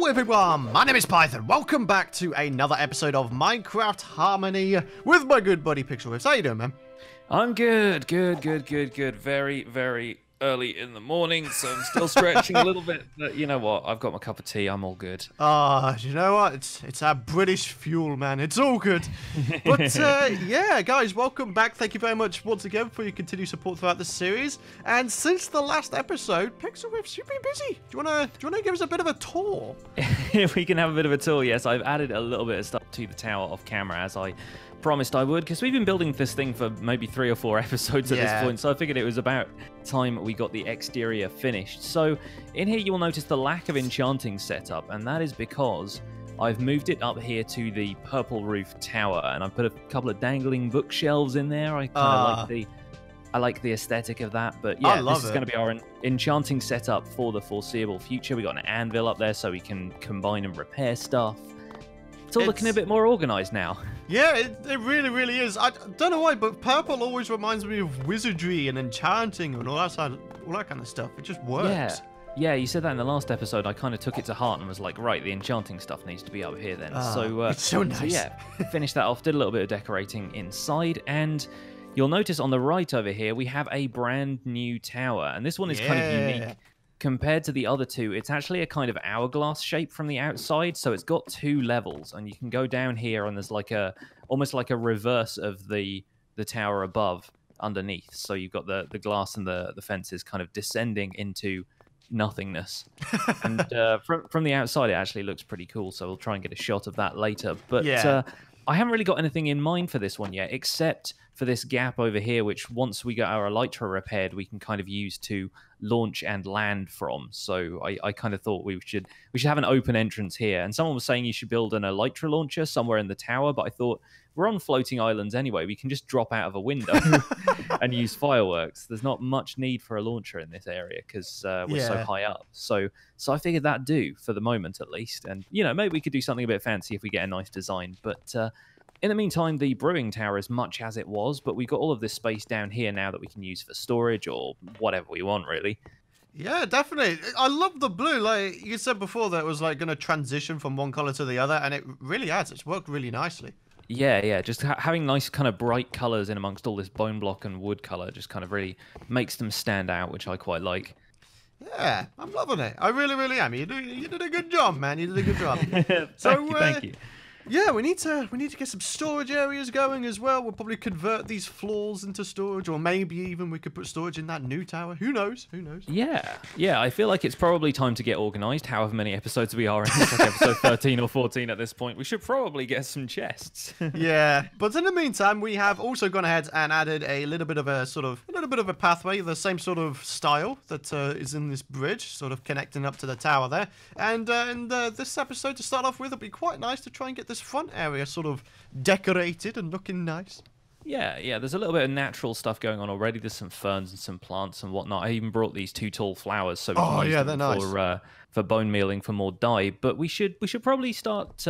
Hello everyone, my name is Python. Welcome back to another episode of Minecraft Harmony with my good buddy Pixel. How you doing, man? I'm good. Very, very early in the morning, so I'm still stretching a little bit. But you know what? I've got my cup of tea. I'm all good. You know what? It's our British fuel, man. It's all good. But yeah, guys, welcome back. Thank you very much once again for your continued support throughout the series. And since the last episode, Pixel, you've been busy. Do you wanna give us a bit of a tour? If we can have a bit of a tour, yes. I've added a little bit of stuff to the tower off camera, as I promised I would, because we've been building this thing for maybe 3 or 4 episodes at this point, so I figured it was about time we got the exterior finished. So in here you'll notice the lack of enchanting setup, and that is because I've moved it up here to the purple roof tower, and I've put a couple of dangling bookshelves in there. I kind of like the aesthetic of that, but yeah, this is going to be our enchanting setup for the foreseeable future. We got an anvil up there so we can combine and repair stuff. It's all looking a bit more organized now. Yeah, it really, really is. I don't know why, but purple always reminds me of wizardry and enchanting and all that kind of stuff. It just works. Yeah, you said that in the last episode. I kind of took it to heart and was like, right, the enchanting stuff needs to be over here then. It's so nice. So yeah, finished that off, did a little bit of decorating inside, and you'll notice on the right over here, we have a brand new tower, and this one is kind of unique. Compared to the other two, it's actually a kind of hourglass shape from the outside, so it's got 2 levels, and you can go down here, and there's like almost like a reverse of the tower above underneath. So you've got the glass and the fences kind of descending into nothingness. And from the outside, it actually looks pretty cool, so we'll try and get a shot of that later. But I haven't really got anything in mind for this one yet, except for this gap over here, which once we get our elytra repaired, we can kind of use to launch and land from. So I kind of thought we should have an open entrance here. And someone was saying you should build an elytra launcher somewhere in the tower, but I thought we're on floating islands anyway. We can just drop out of a window and use fireworks. There's not much need for a launcher in this area because we're so high up. So I figured that'd do for the moment at least. And, you know, maybe we could do something a bit fancy if we get a nice design. But in the meantime, the brewing tower is much as it was, but we've got all of this space down here now that we can use for storage or whatever we want, really. Yeah, definitely. I love the blue. Like you said before, that it was like going to transition from one color to the other, and it really has. It's worked really nicely. Yeah. Just having nice kind of bright colors in amongst all this bone block and wood color just kind of really makes them stand out, which I quite like. Yeah, I'm loving it. I really, really am. You did a good job, man. You did a good job. Thank you. Yeah, we need to get some storage areas going as well. We'll probably convert these floors into storage, or maybe even we could put storage in that new tower. Who knows? Yeah. I feel like it's probably time to get organized. However many episodes we are in, it's like episode 13 or 14 at this point. We should probably get some chests. Yeah, but in the meantime, we have also gone ahead and added a little bit of a pathway, the same sort of style that is in this bridge, sort of connecting up to the tower there. And this episode, to start off with, it'll be quite nice to try and get this front area sort of decorated and looking nice. Yeah, there's a little bit of natural stuff going on already. There's some ferns and some plants and whatnot. I even brought these 2 tall flowers so we can use them nice. For bone mealing for more dye. But we should probably start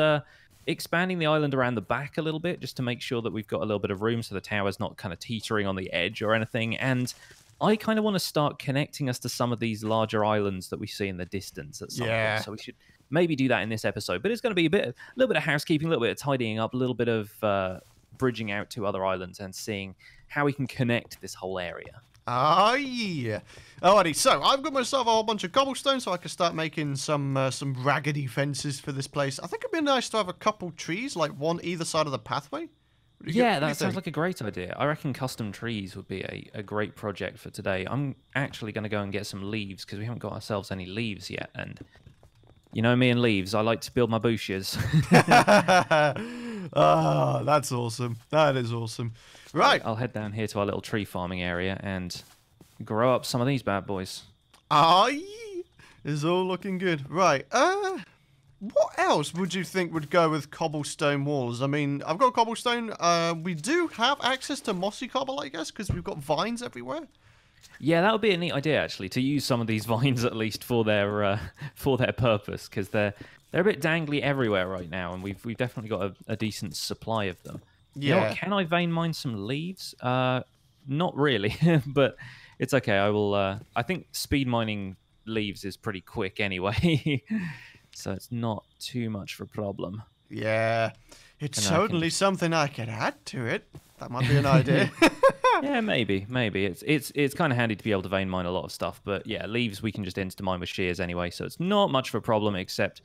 expanding the island around the back a little bit, just to make sure that we've got a little bit of room so the tower's not kind of teetering on the edge or anything. And I kind of want to start connecting us to some of these larger islands that we see in the distance at some point. So we should maybe do that in this episode. But it's going to be a little bit of housekeeping, a little bit of tidying up, a little bit of bridging out to other islands and seeing how we can connect this whole area. Oh, yeah. Alrighty, so I've got myself a whole bunch of cobblestone so I can start making some raggedy fences for this place. I think it'd be nice to have a couple trees, like one either side of the pathway. Yeah, that sounds like a great idea. I reckon custom trees would be a great project for today. I'm actually going to go and get some leaves because we haven't got ourselves any leaves yet. And you know me and leaves, I like to build my bushes. Oh, that's awesome. That is awesome. Right. I'll head down here to our little tree farming area and grow up some of these bad boys. It's all looking good. Right. What else would you think would go with cobblestone walls? I mean, I've got cobblestone. We do have access to mossy cobble, I guess, because we've got vines everywhere. Yeah, that would be a neat idea, actually, to use some of these vines at least for their purpose, because they're a bit dangly everywhere right now, and we've definitely got a decent supply of them. Yeah. You know what, can I vein mine some leaves? Not really, but it's okay. I will. I think speed mining leaves is pretty quick anyway. so it's not too much of a problem. Yeah, it's And I can certainly something I could add to it. That might be an idea. Yeah, maybe. It's kind of handy to be able to vein mine a lot of stuff, but yeah, leaves we can just insta-mine with shears anyway, so it's not much of a problem, except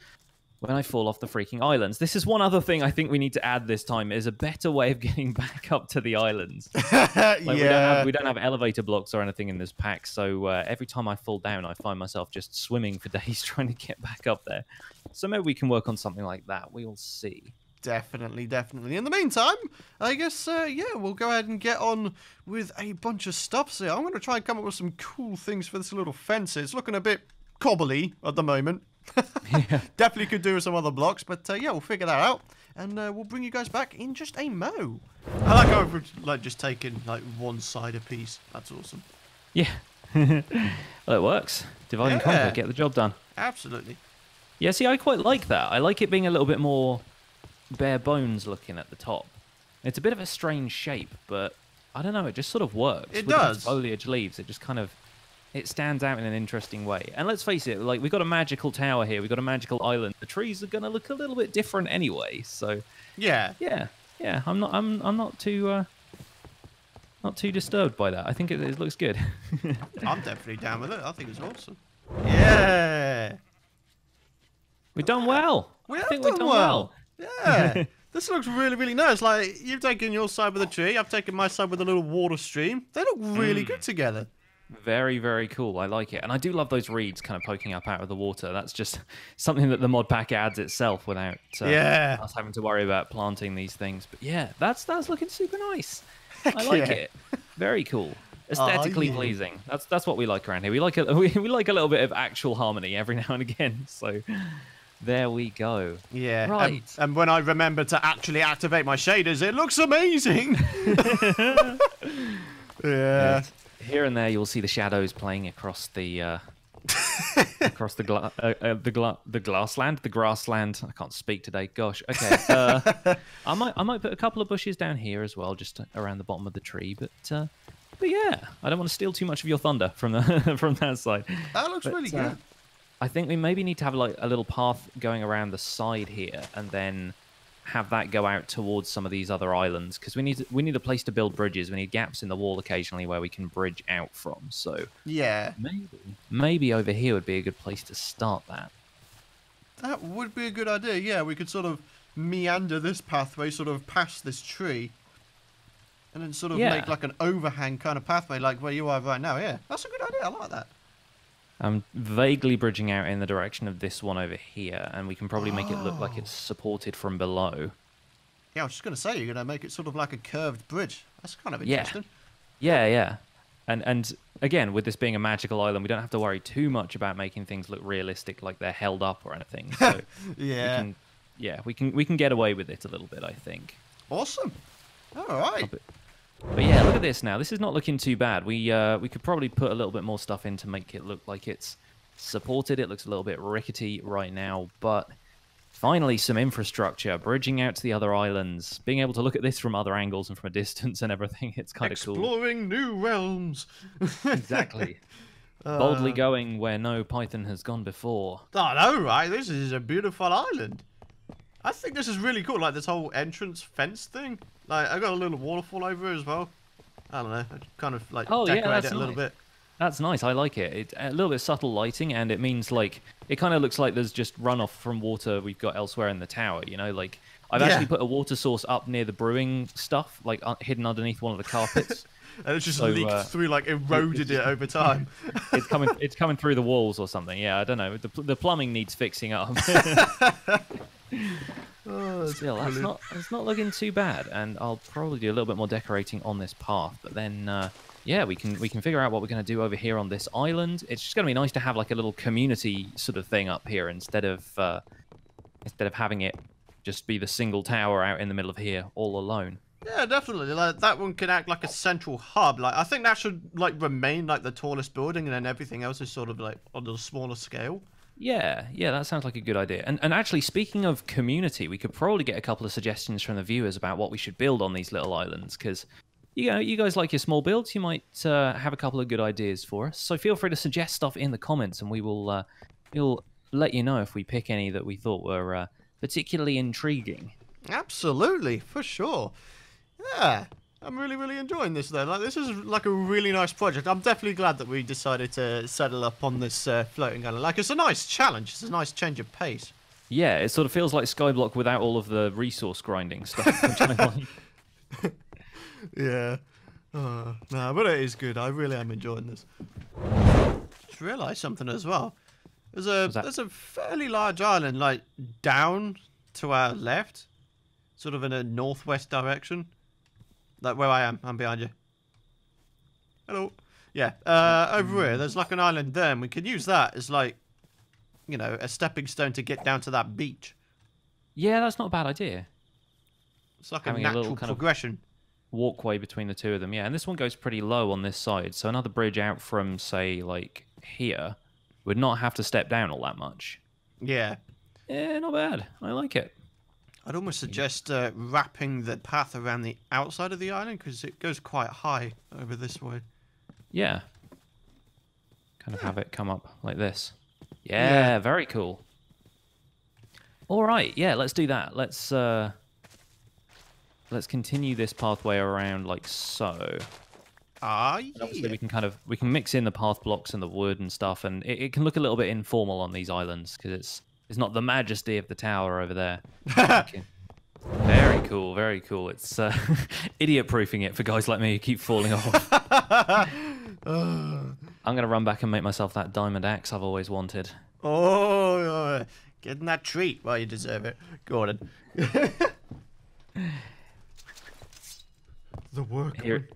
when I fall off the freaking islands. This is one other thing I think we need to add this time, is a better way of getting back up to the islands. Like, we don't have elevator blocks or anything in this pack, so every time I fall down, I find myself just swimming for days trying to get back up there. So maybe we can work on something like that. We'll see. Definitely. In the meantime, I guess, yeah, we'll go ahead and get on with a bunch of stuff here. I'm going to try and come up with some cool things for this little fence. It's looking a bit cobbly at the moment. Yeah. Definitely could do with some other blocks, but yeah, we'll figure that out, and we'll bring you guys back in just a mo. I like how we're like just taking like one side a piece. That's awesome. Yeah. Well, it works. Divide and conquer, get the job done. Absolutely. Yeah, see, I quite like that. I like it being a little bit more bare bones looking at the top. It's a bit of a strange shape, but I don't know, it just sort of works. It With does. those foliage leaves, it just kind of, it stands out in an interesting way. And let's face it, like, we've got a magical tower here, we've got a magical island. The trees are going to look a little bit different anyway, so Yeah. I'm not too disturbed by that. I think it looks good. I'm definitely down with it. I think it's awesome. Yeah. We've done well. We I have think we've done well. Yeah. This looks really, really nice. Like, you've taken your side with the tree, I've taken my side with a little water stream. They look really good together. Very, very cool. I like it. And I do love those reeds kind of poking up out of the water. That's just something that the mod pack adds itself without us having to worry about planting these things. But yeah, that's looking super nice. I like it. Very cool. Aesthetically pleasing. That's what we like around here. We like we like a little bit of actual harmony every now and again. So there we go. Yeah. Right. And when I remember to actually activate my shaders, it looks amazing. Yeah. Here and there, you'll see the shadows playing across the grassland. I can't speak today. Gosh. Okay. I might put a couple of bushes down here as well, just around the bottom of the tree. But yeah, I don't want to steal too much of your thunder from from that side. That looks really good. I think we maybe need to have like a little path going around the side here, and then have that go out towards some of these other islands, because we need a place to build bridges. We need gaps in the wall occasionally where we can bridge out from. So yeah, maybe over here would be a good place to start that. That would be a good idea. Yeah, we could sort of meander this pathway sort of past this tree, and then sort of make like an overhang kind of pathway, like where you are right now. Yeah, that's a good idea. I like that. I'm vaguely bridging out in the direction of this one over here, and we can probably make it look like it's supported from below. Yeah, I was just going to say, you're going to make it sort of like a curved bridge. That's kind of interesting. Yeah. And again, with this being a magical island, we don't have to worry too much about making things look realistic, like they're held up or anything. So we can get away with it a little bit, I think. Awesome. All right. But yeah, look at this now. This is not looking too bad. We could probably put a little bit more stuff in to make it look like it's supported. It looks a little bit rickety right now, but finally some infrastructure, bridging out to the other islands, being able to look at this from other angles and from a distance and everything. It's kind of cool. Exploring new realms. Exactly. Boldly going where no Python has gone before. I know, right? This is a beautiful island. I think this is really cool, like this whole entrance fence thing. Like, I got a little waterfall over it as well. I don't know, I kind of like decorate it a little bit. That's nice, I like it. It's a little bit subtle lighting, and it means like, it kind of looks like there's just runoff from water we've got elsewhere in the tower, you know? Like, I've actually put a water source up near the brewing stuff, like hidden underneath one of the carpets. And it's just leaked through, like eroded it over time. It's coming through the walls or something. Yeah, I don't know. The plumbing needs fixing up. Still, it's not looking too bad, and I'll probably do a little bit more decorating on this path. But then, yeah, we can figure out what we're going to do over here on this island. It's just going to be nice to have like a little community sort of thing up here instead of having it just be the single tower out in the middle of here all alone. Yeah, definitely. Like, that one can act like a central hub. Like, I think that should like remain like the tallest building, and then everything else is sort of like on a smaller scale. Yeah, that sounds like a good idea. And actually, speaking of community, we could probably get a couple of suggestions from the viewers about what we should build on these little islands, because you guys like your small builds. You might have a couple of good ideas for us. So feel free to suggest stuff in the comments, and we will we'll let you know if we pick any that we thought were particularly intriguing. Absolutely, for sure. Yeah, I'm really, really enjoying this though. Like, this is like a really nice project. I'm definitely glad that we decided to settle up on this floating island. Like, it's a nice challenge. It's a nice change of pace. Yeah, it sort of feels like Skyblock without all of the resource grinding stuff. Which I like. Yeah. No, but it is good. I really am enjoying this. Just realised something as well. There's a fairly large island, like, down to our left. Sort of in a northwest direction. Like where I am. I'm behind you. Hello. Yeah. Over here, there's like an island there, and we could use that as like, you know, a stepping stone to get down to that beach. Yeah, that's not a bad idea. It's like having a natural progression. Walkway between the two of them, yeah. And this one goes pretty low on this side, so another bridge out from, say, like here would not have to step down all that much. Yeah. Yeah, not bad. I like it. I'd almost suggest wrapping the path around the outside of the island because it goes quite high over this way. Yeah. Kind of have it come up like this. Yeah, very cool. All right, yeah, let's do that. Let's continue this pathway around like so. Yeah. Obviously, we can mix in the path blocks and the wood and stuff, and it can look a little bit informal on these islands because it's not the majesty of the tower over there. Very cool, very cool. It's idiot-proofing it for guys like me who keep falling off. I'm going to run back and make myself that diamond axe I've always wanted. Oh, getting that treat. Well, you deserve it. Go on then. The work. Here,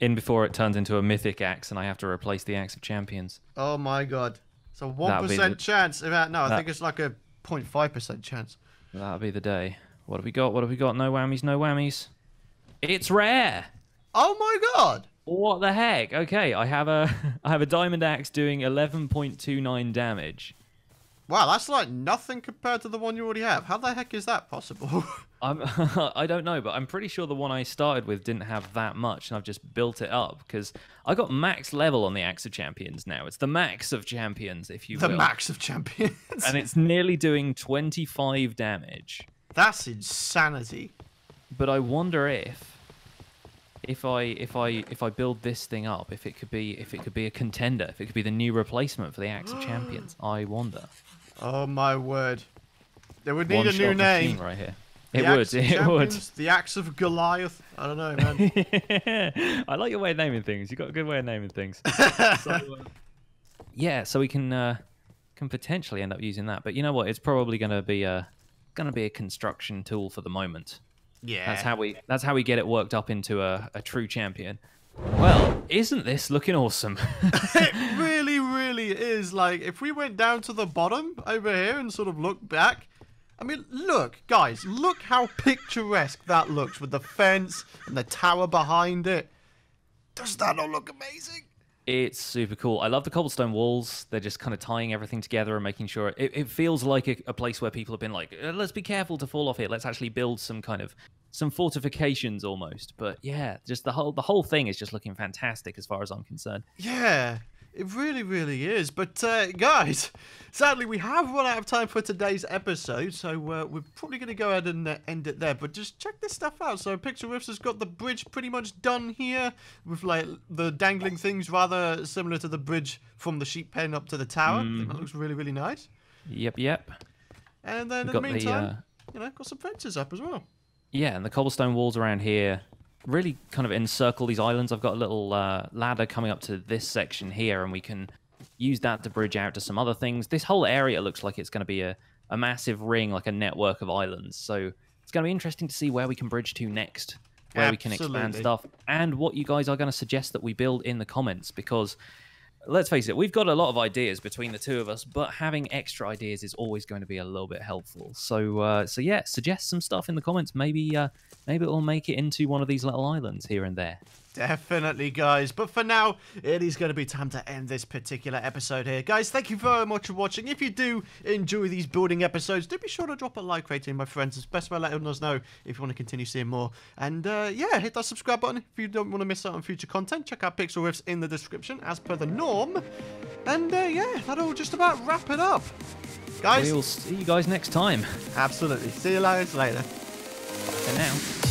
in before it turns into a mythic axe and I have to replace the axe of champions. Oh my god. It's a 1% chance. No, I think it's like a 0.5% chance. That'll be the day. What have we got? What have we got? No whammies, no whammies. It's rare. Oh my god. What the heck? Okay, I have a diamond axe doing 11.29 damage. Wow, that's like nothing compared to the one you already have. How the heck is that possible? I don't know, but I'm pretty sure the one I started with didn't have that much, and I've just built it up because I got max level on the Axe of Champions now. It's the max of champions, if you will. The max of champions. And it's nearly doing 25 damage. That's insanity. But I wonder if I build this thing up, if it could be a contender, if it could be the new replacement for the Axe of Champions. I wonder. Oh my word! They would need a new name right here. It would. The Axe of Goliath. I don't know, man. I like your way of naming things. You got a good way of naming things. Yeah, so we can potentially end up using that. But you know what? It's probably going to be a construction tool for the moment. Yeah. That's how we get it worked up into a true champion. Well, isn't this looking awesome? It really, really is. Like, if we went down to the bottom over here and sort of looked back, I mean, look, guys, look how picturesque that looks with the fence and the tower behind it. Does that not look amazing? It's super cool. I love the cobblestone walls. They're just kind of tying everything together and making sure it feels like a place where people have been like, let's be careful to fall off here. Let's actually build some fortifications almost. But yeah, just the whole thing is just looking fantastic as far as I'm concerned. Yeah, it really, really is. But guys, sadly, we have run out of time for today's episode, so we're probably going to go ahead and end it there. But just check this stuff out. So Pixel Riffs has got the bridge pretty much done here, with like the dangling things rather similar to the bridge from the sheep pen up to the tower. I think that looks really, really nice. Yep. And then in the meantime, got some fences up as well. Yeah, and the cobblestone walls around here really kind of encircle these islands. I've got a little ladder coming up to this section here, and we can use that to bridge out to some other things. This whole area looks like it's going to be a massive ring, like a network of islands. So it's going to be interesting to see where we can bridge to next, where we can expand stuff, and what you guys are going to suggest that we build in the comments, because let's face it, we've got a lot of ideas between the two of us, but having extra ideas is always going to be a little bit helpful. So yeah, suggest some stuff in the comments. Maybe it will make it into one of these little islands here and there. Definitely, guys. But for now, it is going to be time to end this particular episode here. Guys, thank you very much for watching. If you do enjoy these building episodes, do be sure to drop a like rating, my friends. It's best by letting us know if you want to continue seeing more. And yeah, hit that subscribe button if you don't want to miss out on future content. Check out Pixel Riffs in the description, as per the norm. And yeah, that'll just about wrap it up. Guys, we'll see you guys next time. absolutely. See you guys later. Bye for now.